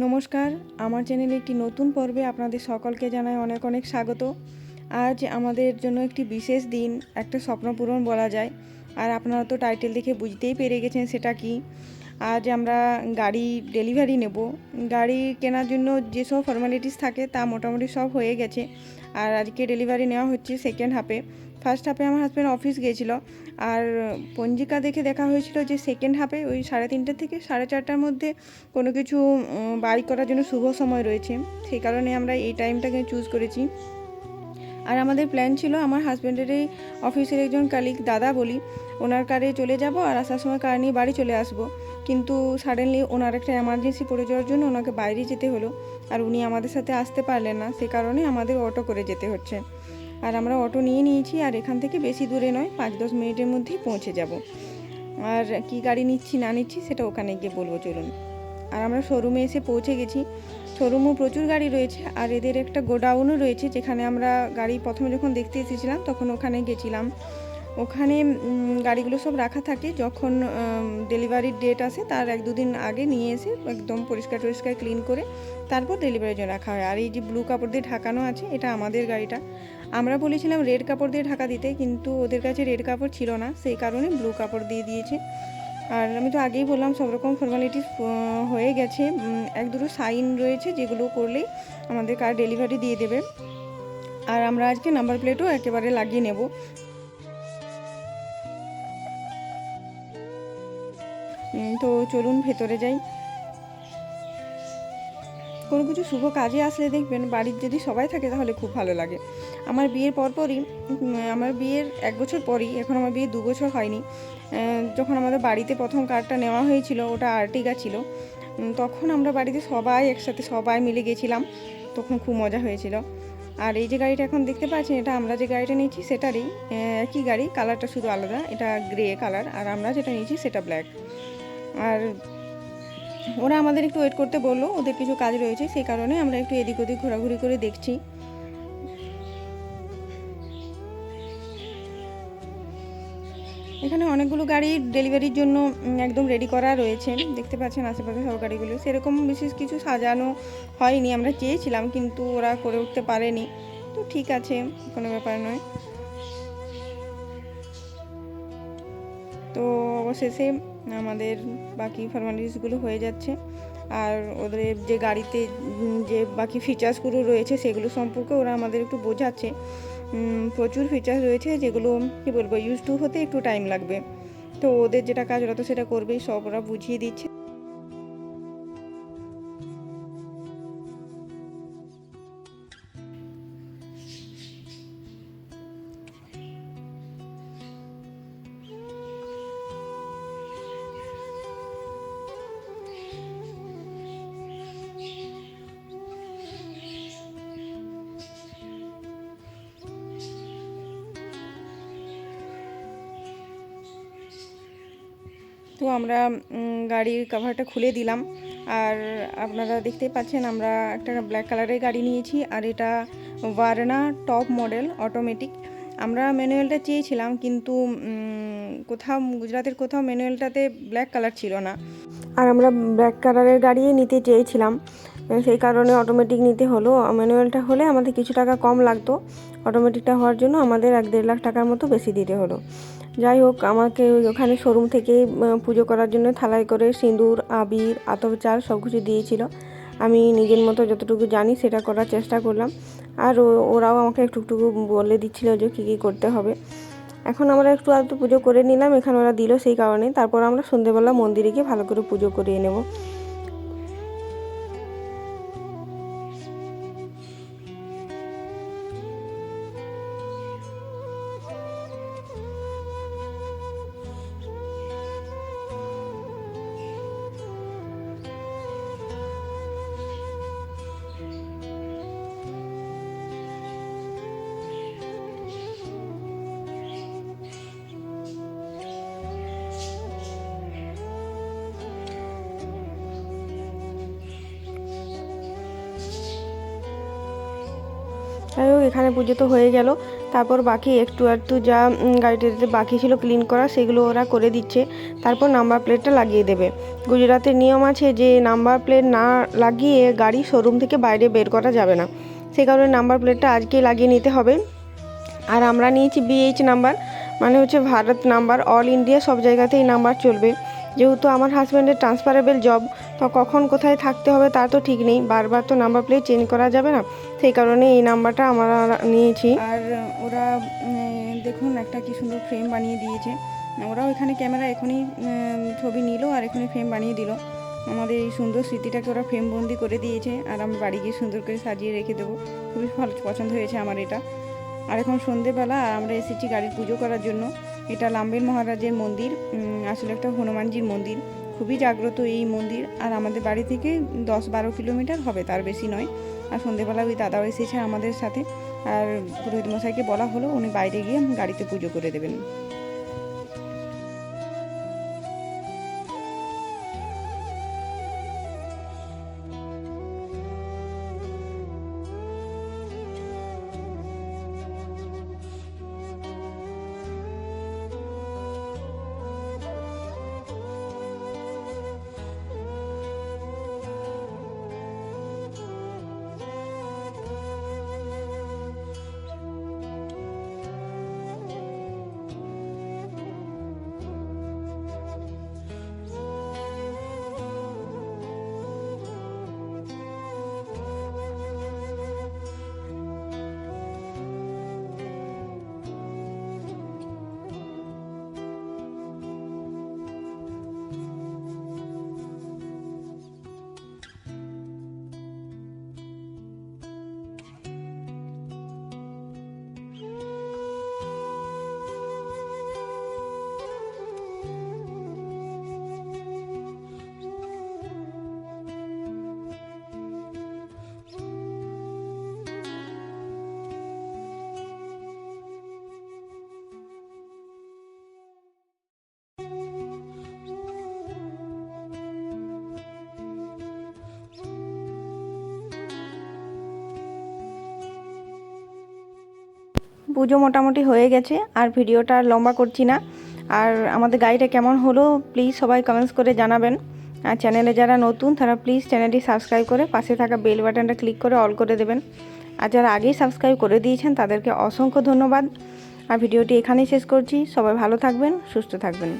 নমস্কার, আমার চ্যানেলে একটি নতুন পর্বে আপনাদের সকলকে জানাই অনেক অনেক স্বাগত। আজ আমাদের জন্য একটি বিশেষ দিন, একটা স্বপ্ন পূরণ বলা যায়। আর আপনারা তো টাইটেল দেখে বুঝতেই পেরে গেছেন সেটা কি। আজ আমরা গাড়ি ডেলিভারি নেব। গাড়ি কেনার জন্য যেসব ফর্মালিটিস থাকে তা মোটামুটি সব হয়ে গেছে। আর আজকে ডেলিভারি নেওয়া হচ্ছে সেকেন্ড হাফে। ফার্স্ট হাফে আমার হাজব্যান্ড অফিস গিয়েছিল, আর পঞ্জিকা দেখে দেখা হয়েছিল যে সেকেন্ড হাফে ওই 3:30 থেকে 4:30টার মধ্যে কোনো কিছু বাই করার জন্য শুভ সময় রয়েছে। সেই কারণে আমরা এই টাইমটাকে চুজ করেছি। আর আমাদের প্ল্যান ছিল আমার হাজব্যান্ডের এই অফিসের একজন কালিগ দাদা বলি, ওনার কারে চলে যাব আর আসার সময় কার নিয়ে বাড়ি চলে আসব। কিন্তু সাডেনলি ওনার একটা এমার্জেন্সি পড়ে যাওয়ার জন্য ওনাকে বাইরে যেতে হলো, আর উনি আমাদের সাথে আসতে পারলেন না। সে কারণে আমাদের অটো করে যেতে হচ্ছে। আর আমরা অটো নিয়ে নিয়েছি, আর এখান থেকে বেশি দূরে নয়, 5-10 মিনিটের মধ্যেই পৌঁছে যাব। আর কি গাড়ি নিচ্ছি না নিচ্ছি সেটা ওখানে গিয়ে বলবো, চলুন। আর আমরা শোরুমে এসে পৌঁছে গেছি। শোরুমও প্রচুর গাড়ি রয়েছে, আর এদের একটা গোডাউনও রয়েছে যেখানে আমরা গাড়ি প্রথমে যখন দেখতে এসেছিলাম তখন ওখানে গেছিলাম। ওখানে গাড়িগুলো সব রাখা থাকে, যখন ডেলিভারির ডেট আসে তার 1-2 দিন আগে নিয়ে এসে একদম পরিষ্কার ক্লিন করে তারপর ডেলিভারির জন্য রাখা হয়। আর এই যে ব্লু কাপড় দিয়ে ঢাকানো আছে, এটা আমাদের গাড়িটা। আমরা বলেছিলাম রেড কাপড় দিয়ে ঢাকা দিতে, কিন্তু ওদের কাছে রেড কাপড় ছিল না, সেই কারণে ব্লু কাপড় দিয়ে দিয়েছে। আর আমি তো আগেই বললাম সব রকম ফর্মালিটিস হয়ে গেছে। 1-2 সাইন রয়েছে যেগুলো করলেই আমাদের কার ডেলিভারি দিয়ে দেবে। আর আমরা আজকে নাম্বার প্লেটও একেবারে লাগিয়ে নেব। তো চলুন ভেতরে যাই। কোনো কিছু শুভ কাজে আসলে দেখবেন বাড়ির যদি সবাই থাকে তাহলে খুব ভালো লাগে। আমার বিয়ের পরপরই, আমার বিয়ের 1 বছর পরই, এখন আমার বিয়ে 2 বছর হয়নি, যখন আমাদের বাড়িতে প্রথম কারটা নেওয়া হয়েছিল ওটা আর্টিগা ছিল। তখন আমরা বাড়িতে সবাই একসাথে সবাই মিলে গেছিলাম, তখন খুব মজা হয়েছিল। আর এই যে গাড়িটা এখন দেখতে পাচ্ছেন, এটা আমরা যে গাড়িটা নিয়েছি সেটারই একই গাড়ি, কালারটা শুধু আলাদা, এটা গ্রে কালার, আর আমরা যেটা নিয়েছি সেটা ব্ল্যাক। আর ওরা আমাদের একটু ওয়েট করতে বললো, ওদের কিছু কাজ রয়েছে, সেই কারণে আমরা একটু এদিক ওদিক ঘোরাঘুরি করে দেখছি। এখানে অনেকগুলো গাড়ি ডেলিভারির জন্য একদম রেডি করা রয়েছে, দেখতে পাচ্ছেন আশেপাশে সব গাড়িগুলো। সেরকম বিশেষ কিছু সাজানো হয়নি, আমরা চেয়েছিলাম কিন্তু ওরা করে উঠতে পারেনি, তো ঠিক আছে, কোনো ব্যাপার নয়। তো অবশেষে আমাদের বাকি ফর্মালিটিসগুলো হয়ে যাচ্ছে। আর ওদের যে গাড়িতে যে বাকি ফিচার্সগুলো রয়েছে সেগুলো সম্পর্কে ওরা আমাদের একটু বোঝাচ্ছে। প্রচুর ফিচার্স রয়েছে যেগুলো কী বলবো, ইউজ টু হতে একটু টাইম লাগবে। তো ওদের যেটা কাজ ওরা তো সেটা করবেই, সব ওরা বুঝিয়ে দিচ্ছে। তো আমরা গাড়ির কভারটা খুলে দিলাম। আর আপনারা দেখতেই পাচ্ছেন আমরা একটা ব্ল্যাক কালারের গাড়ি নিয়েছি, আর এটা ভারনা টপ মডেল অটোমেটিক। আমরা ম্যানুয়ালটা চেয়েছিলাম, কিন্তু কোথাও গুজরাটের কোথাও ম্যানুয়ালটাতে ব্ল্যাক কালার ছিল না, আর আমরা ব্ল্যাক কালারের গাড়িই নিতে চেয়েছিলাম, সেই কারণে অটোমেটিক নিতে হলো। ম্যানুয়ালটা হলে আমাদের কিছু টাকা কম লাগতো, অটোমেটিকটা হওয়ার জন্য আমাদের 1-1.5 লাখ টাকার মতো বেশি দিতে হলো। যাই হোক, আমাকে ওখানে শোরুম থেকেই পুজো করার জন্য থালায় করে সিঁদুর, আবির, আতপ চাল সব কিছু দিয়েছিল। আমি নিজের মতো যতটুকু জানি সেটা করার চেষ্টা করলাম, আর ওরাও আমাকে একটু বলে দিচ্ছিল যে কী কী করতে হবে। এখন আমরা একটু আধটু পুজো করে নিলাম, এখানে ওরা দিল সেই কারণে। তারপর আমরা সন্ধ্যেবেলা মন্দিরে গিয়ে ভালো করে পুজো করিয়ে নেব। যাই হোক, এখানে পুজো তো হয়ে গেল। তারপর বাকি একটু যা গাড়িটাতে বাকি ছিল ক্লিন করা, সেগুলো ওরা করে দিচ্ছে। তারপর নাম্বার প্লেটটা লাগিয়ে দেবে। গুজরাটের নিয়ম আছে যে নাম্বার প্লেট না লাগিয়ে গাড়ি শোরুম থেকে বাইরে বের করা যাবে না। সেই কারণে নাম্বার প্লেটটা আজকেই লাগিয়ে নিতে হবে। আর আমরা নিয়েছি BH নাম্বার, মানে হচ্ছে ভারত নাম্বার। অল ইন্ডিয়া সব জায়গাতেই নাম্বার চলবে। যেহেতু আমার হাজব্যান্ডের ট্রান্সফারেবল জব, তো কখন কোথায় থাকতে হবে তার তো ঠিক নেই, বারবার তো নাম্বার প্লেট চেঞ্জ করা যাবে না। সেই কারণে এই নাম্বারটা আমরা নিয়েছি। আর ওরা দেখুন একটা কি সুন্দর ফ্রেম বানিয়ে দিয়েছে। ওরাও এখানে ক্যামেরা এখনই ছবি নিল আর এখনই ফ্রেম বানিয়ে দিল। আমাদের এই সুন্দর স্মৃতিটাকে ওরা ফ্রেম বন্দি করে দিয়েছে, আর আমি বাড়ি গিয়ে সুন্দর করে সাজিয়ে রেখে দেবো। খুবই ভালো পছন্দ হয়েছে আমার এটা। আর এখন সন্ধেবেলা আমরা এসেছি গাড়ির পুজো করার জন্য। এটা লাম্বের মহারাজের মন্দির, আসলে একটা হনুমানজির মন্দির। খুবই জাগ্রত এই মন্দির। আর আমাদের বাড়ি থেকে 10-12 কিলোমিটার হবে, তার বেশি নয়। আর সন্ধেবেলা ওই দাদাও এসেছে আমাদের সাথে। আর পুরোহিত মশাইকে বলা হলো উনি বাইরে গিয়ে গাড়িতে পুজো করে দেবেন। পুজো মোটামুটি হয়ে গেছে, আর ভিডিওটা আর লম্বা করছি না। আর আমাদের গাড়িটা কেমন হলো প্লিজ সবাই কমেন্টস করে জানাবেন। আর চ্যানেলে যারা নতুন তারা প্লিজ চ্যানেলটি সাবস্ক্রাইব করে পাশে থাকা বেল বাটনটা ক্লিক করে অল করে দেবেন। আর যারা আগেই সাবস্ক্রাইব করে দিয়েছেন তাদেরকে অসংখ্য ধন্যবাদ। আর ভিডিওটি এখানেই শেষ করছি। সবাই ভালো থাকবেন, সুস্থ থাকবেন।